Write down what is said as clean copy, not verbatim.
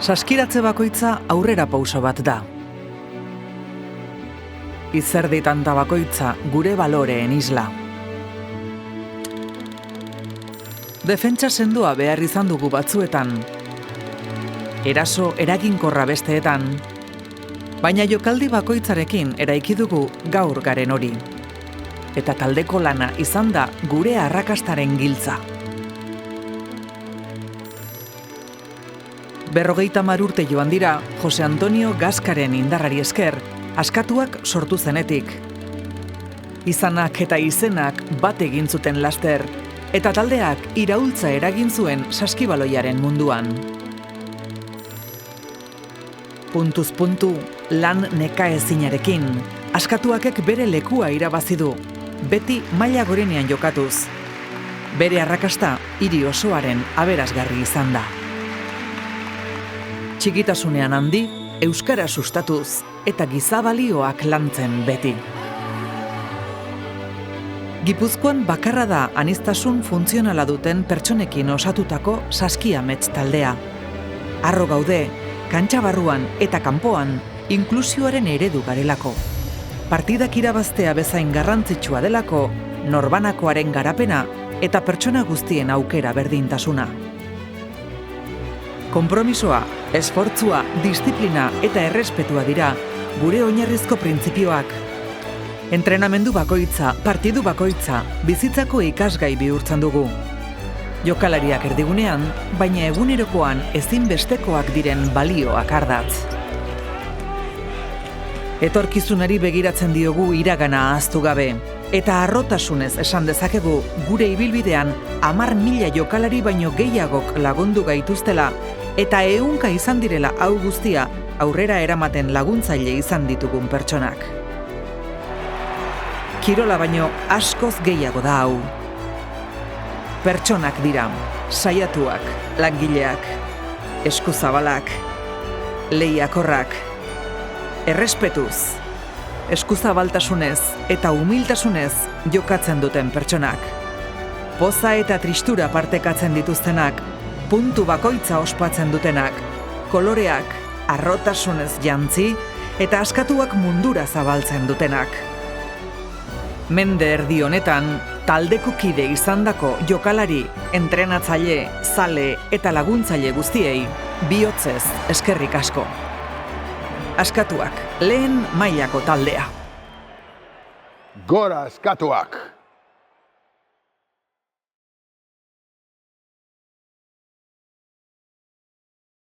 Saskiratze bakoitza aurrera pauso bat da. Izerdi tanta bakoitza gure baloreen isla. Defentsa sendoa behar izan dugu batzuetan. Eraso eraginkorra besteetan. Baina jokaldi bakoitzarekin eraiki dugu gaur garen hori. Eta taldeko lana izan da gure arrakastaren giltza. 50 urte joan dira Jose Antonio Gascaren indarrari esker, askatuak sortu zenetik. Izanak eta izenak bat egin zuten laster, eta taldeak iraultza eragin zuen saskibaloiaren munduan. Puntuz puntu, lan nekaezinarekin, askatuakek bere lekua irabazi du, beti maila gorenean jokatuz. Bere arrakasta hiri osoaren aberasgarri izan da. Txikitasunean handi, euskara sustatuz eta gizabalioak lantzen beti. Gipuzkoan bakarra da aniztasun funtzionala duten pertsonekin osatutako saskiamets taldea. Harro gaude, kantxa barruan eta kanpoan inklusioaren eredu garelako. Partidak irabaztea bezain garrantzitsua delako, norbanakoaren garapena eta pertsona guztien aukera berdintasuna. Konpromisoa, esfortzua, disiplina eta errespetua dira gure oinarrizko printzipioak. Entrenamendu bakoitza, partidu bakoitza, bizitzako ikasgai bihurtzen dugu. Jokalariak erdigunean, baina egunerokoan ezinbestekoak diren balioak ardatz. Etorkizunari begiratzen diogu iragana ahaztu gabe, eta harrotasunez esan dezakegu gure ibilbidean 10.000 jokalari baino gehiagok lagundu gaituztela, eta 100 izan direla hau guztia aurrera eramaten laguntzaile izan ditugun pertsonak. Kirola baino askoz gehiago da hau. Pertsonak dira, saiatuak, langileak, eskuzabalak, lehiakorrak, errespetuz, eskuzabaltasunez eta humiltasunez jokatzen duten pertsonak. Poza eta tristura partekatzen dituztenak, puntu bakoitza ospatzen dutenak, koloreak, harrotasunez jantzi eta askatuak mundura zabaltzen dutenak. Mende erdi honetan, taldeko kide izandako jokalari, entrenatzaile, zale eta laguntzaile guztiei, bihotzez eskerrik asko. Askatuak, lehen mailako taldea. Gora askatuak!